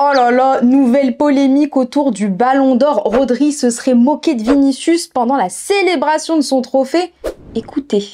Oh là là, nouvelle polémique autour du Ballon d'Or. Rodri se serait moqué de Vinicius pendant la célébration de son trophée. Écoutez.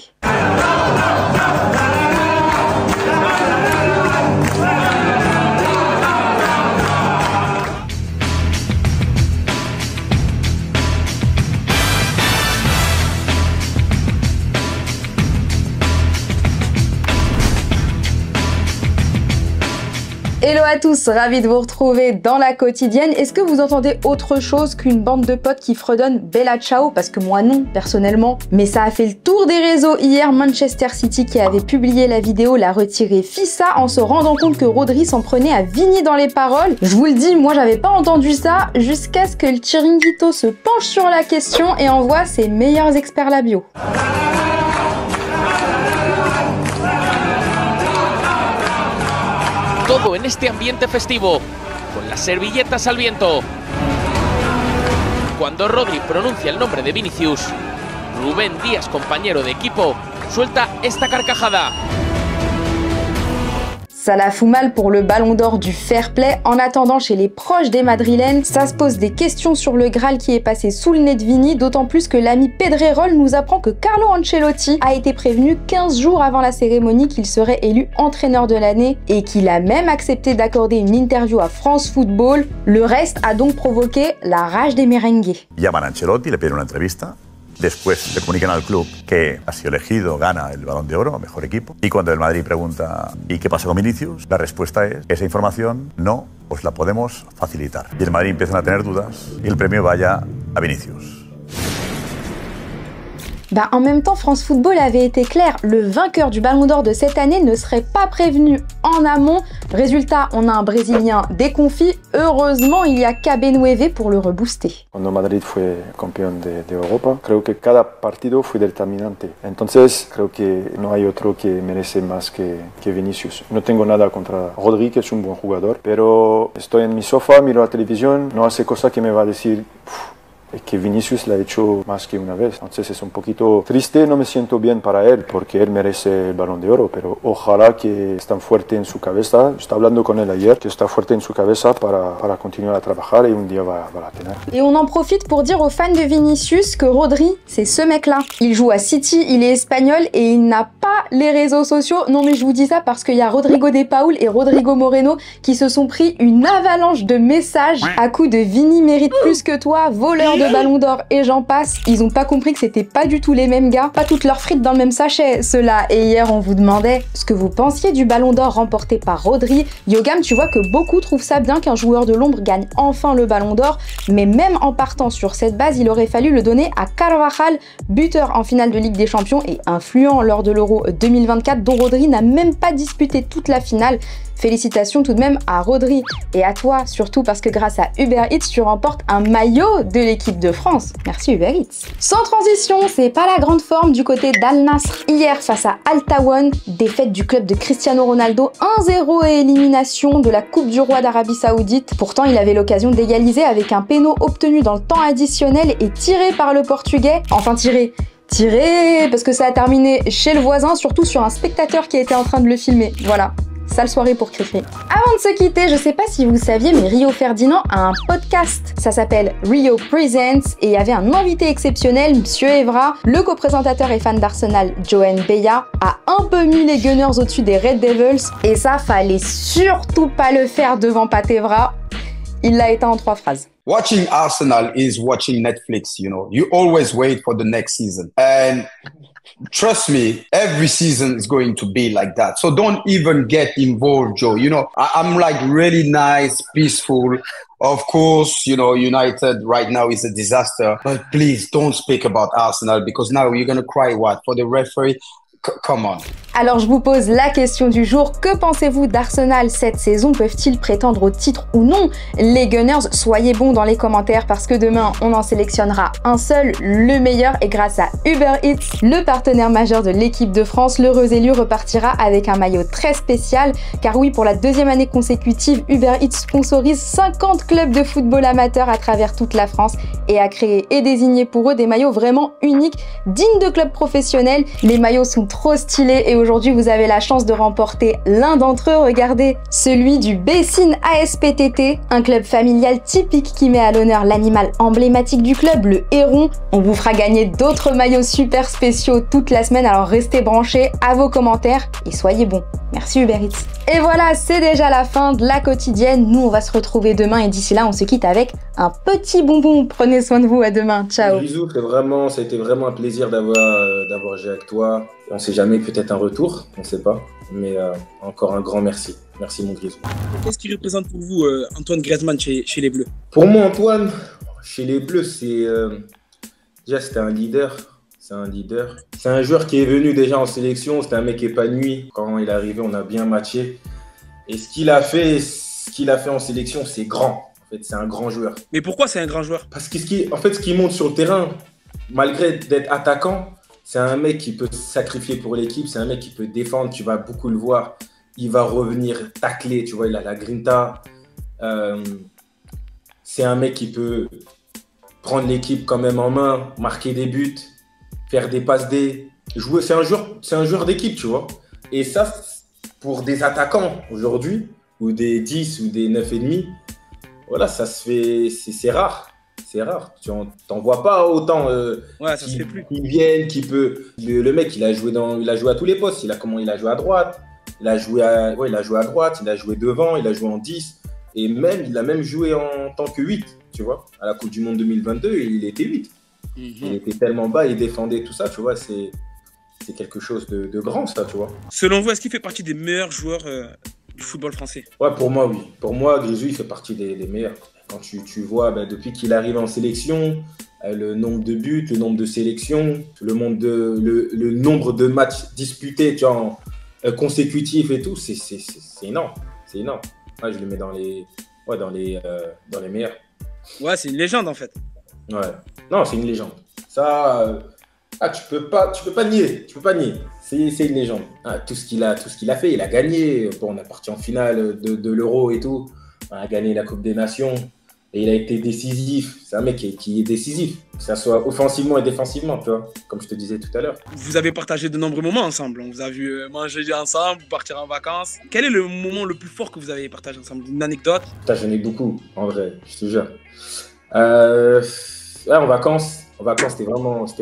Hello à tous, ravi de vous retrouver dans la quotidienne. Est-ce que vous entendez autre chose qu'une bande de potes qui fredonnent Bella Ciao? Parce que moi non, personnellement. Mais ça a fait le tour des réseaux hier. Manchester City, qui avait publié la vidéo, l'a retiré Fissa en se rendant compte que Rodri s'en prenait à Vini dans les paroles. Je vous le dis, moi j'avais pas entendu ça jusqu'à ce que le Chiringuito se penche sur la question et envoie ses meilleurs experts labiaux. Todo en este ambiente festivo, con las servilletas al viento. Cuando Rodri pronuncia el nombre de Vinicius, Rubén Díaz, compañero de equipo, suelta esta carcajada. Ça la fout mal pour le Ballon d'Or du fair play. En attendant, chez les proches des Madrilènes, ça se pose des questions sur le Graal qui est passé sous le nez de Vini, d'autant plus que l'ami Pedrerol nous apprend que Carlo Ancelotti a été prévenu 15 jours avant la cérémonie qu'il serait élu entraîneur de l'année et qu'il a même accepté d'accorder une interview à France Football. Le reste a donc provoqué la rage des merengues. Llaman a Ancelotti, le piden una entrevista. Después le comunican al club que ha sido elegido, gana el Balón de Oro, mejor equipo. Y cuando el Madrid pregunta ¿y qué pasa con Vinicius? La respuesta es esa información no os la podemos facilitar. Y el Madrid empiezan a tener dudas y el premio vaya a Vinicius. Bah, en même temps, France Football avait été clair, le vainqueur du Ballon d'Or de cette année ne serait pas prévenu en amont. Résultat, on a un Brésilien déconfit. Heureusement, il y a KB9 pour le rebooster. Cuando Madrid fue campeón de Europa, creo que cada partido fue determinante. Entonces, creo que no hay otro que merece más que Vinicius. No tengo nada contra Rodri, que es un buen jugador, pero estoy en mi sofá, miro la televisión, no hace cosa que me va a decir... Es que Vinicius la ha hecho más que una vez. Entonces es un poquito triste, no me siento bien para él, porque él merece el Balón de Oro, pero ojalá que esté fuerte en su cabeza. Estaba hablando con él ayer, que está fuerte en su cabeza para continuar a trabajar et un día va a tener. Et on en profite pour dire aux fans de Vinicius que Rodri, c'est ce mec-là. Il joue à City, il est espagnol et il n'a pas les réseaux sociaux. Non mais je vous dis ça parce qu'il y a Rodrigo De Paul et Rodrigo Moreno qui se sont pris une avalanche de messages à coups de Vini mérite plus que toi, voleur de Ballon d'Or et j'en passe. Ils ont pas compris que c'était pas du tout les mêmes gars, pas toutes leurs frites dans le même sachet, ceux-là. Et hier, on vous demandait ce que vous pensiez du Ballon d'Or remporté par Rodri. Yogam, tu vois que beaucoup trouvent ça bien qu'un joueur de l'ombre gagne enfin le Ballon d'Or, mais même en partant sur cette base, il aurait fallu le donner à Carvajal, buteur en finale de Ligue des Champions et influent lors de l'Euro 2024, dont Rodri n'a même pas disputé toute la finale. Félicitations tout de même à Rodri et à toi, surtout parce que grâce à Uber Eats, tu remportes un maillot de l'équipe de France. Merci Uber Eats. Sans transition, c'est pas la grande forme du côté d'Al Nassr. Hier, face à Al Tawon, défaite du club de Cristiano Ronaldo, 1-0 et élimination de la Coupe du Roi d'Arabie Saoudite. Pourtant, il avait l'occasion d'égaliser avec un péno obtenu dans le temps additionnel et tiré par le Portugais. Enfin tiré, parce que ça a terminé chez le voisin, surtout sur un spectateur qui était en train de le filmer. Voilà. Sale soirée pour Cricri. Avant de se quitter, je sais pas si vous saviez, mais Rio Ferdinand a un podcast. Ça s'appelle Rio Presents et il y avait un invité exceptionnel, Monsieur Evra. Le co-présentateur et fan d'Arsenal, Johan Beya, a un peu mis les Gunners au-dessus des Red Devils. Et ça, fallait surtout pas le faire devant Pat Evra. Il l'a éteint en 3 phrases. Watching Arsenal is watching Netflix, you know. You always wait for the next season. And trust me, every season is going to be like that. So don't even get involved, Joe. You know, I'm like really nice, peaceful. Of course, you know, United right now is a disaster. But please don't speak about Arsenal because now you're going to cry what? For the referee? Come on. Alors je vous pose la question du jour, que pensez-vous d'Arsenal cette saison? Peuvent-ils prétendre au titre ou non? Les Gunners, soyez bons dans les commentaires parce que demain on en sélectionnera un seul, le meilleur, et grâce à Uber Eats, le partenaire majeur de l'équipe de France, l'heureux élu repartira avec un maillot très spécial, car oui, pour la 2e année consécutive, Uber Eats sponsorise 50 clubs de football amateur à travers toute la France et a créé et désigné pour eux des maillots vraiment uniques, dignes de clubs professionnels. Les maillots sont trop stylés et aujourd'hui vous avez la chance de remporter l'un d'entre eux, regardez, celui du Bessines ASPTT, un club familial typique qui met à l'honneur l'animal emblématique du club, le héron. On vous fera gagner d'autres maillots super spéciaux toute la semaine, alors restez branchés à vos commentaires et soyez bons. Merci Uber Eats. Et voilà, c'est déjà la fin de la quotidienne. Nous, on va se retrouver demain et d'ici là, on se quitte avec un petit bonbon. Prenez soin de vous, à demain. Ciao. Bisous, ça a été vraiment un plaisir d'avoir joué avec toi. On sait jamais, peut-être un retour, on sait pas. Mais encore un grand merci. Merci mon Grisou. Qu'est-ce qui représente pour vous Antoine Griezmann chez les Bleus? Pour moi, Antoine, chez les Bleus, déjà c'était un leader. C'est un leader. C'est un joueur qui est venu déjà en sélection. C'était un mec épanoui. Quand il est arrivé, on a bien matché. Et ce qu'il a fait en sélection, c'est grand. En fait, c'est un grand joueur. Mais pourquoi c'est un grand joueur? Parce que ce qu'il monte sur le terrain, malgré d'être attaquant, c'est un mec qui peut se sacrifier pour l'équipe. C'est un mec qui peut défendre. Tu vas beaucoup le voir. Il va revenir tacler. Tu vois, il a la grinta. C'est un mec qui peut prendre l'équipe quand même en main, marquer des buts, faire des passes jouer. C'est un joueur d'équipe, tu vois. Et ça, pour des attaquants aujourd'hui, ou des 10 ou des 9,5, voilà, ça se fait, c'est rare. C'est rare. Tu n'en vois pas autant ouais, ça se fait plus. Qui viennent, qui peut. Le mec, il a joué à tous les postes. Il a joué à droite. Il a joué à droite, il a joué devant, il a joué en 10. Et il a même joué en tant que 8, tu vois. À la Coupe du Monde 2022, il était 8. Il était tellement bas, il défendait tout ça, tu vois. C'est quelque chose de grand, ça, tu vois. Selon vous, est-ce qu'il fait partie des meilleurs joueurs du football français? Ouais, pour moi, oui. Pour moi, Grisou, il fait partie des meilleurs. Quand tu vois, depuis qu'il arrive en sélection, le nombre de buts, le nombre de sélections, le nombre de matchs disputés, tu vois, consécutifs et tout, c'est énorme. C'est énorme. Ouais, je le mets dans les meilleurs. Ouais, c'est une légende en fait. Ouais. Non, c'est une légende. Ça, tu peux pas nier. Tu peux pas nier. C'est une légende. Tout ce qu'il a fait, il a gagné. Bon, on est parti en finale de l'Euro et tout. On a gagné la Coupe des Nations. Et il a été décisif. C'est un mec qui est décisif, que ce soit offensivement et défensivement, tu vois, comme je te disais tout à l'heure. Vous avez partagé de nombreux moments ensemble. On vous a vu manger ensemble, partir en vacances. Quel est le moment le plus fort que vous avez partagé ensemble? Une anecdote? Putain, j'en ai beaucoup, en vrai, je te jure. En vacances, c'était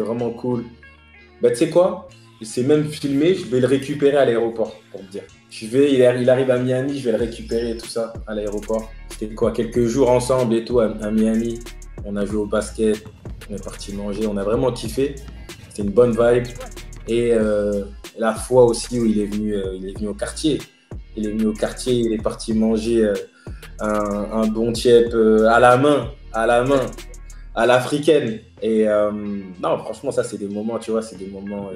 vraiment cool. Tu sais quoi? C'est même filmé, je vais le récupérer à l'aéroport, pour te dire. Il arrive à Miami, je vais le récupérer, tout ça, à l'aéroport. C'était quoi, quelques jours ensemble et tout, à Miami. On a joué au basket, on est parti manger, on a vraiment kiffé. C'était une bonne vibe. Et la fois aussi où il est venu au quartier. Il est venu au quartier, il est parti manger un bon tiep à la main, à l'africaine. Et non, franchement, ça, c'est des moments, tu vois, c'est des moments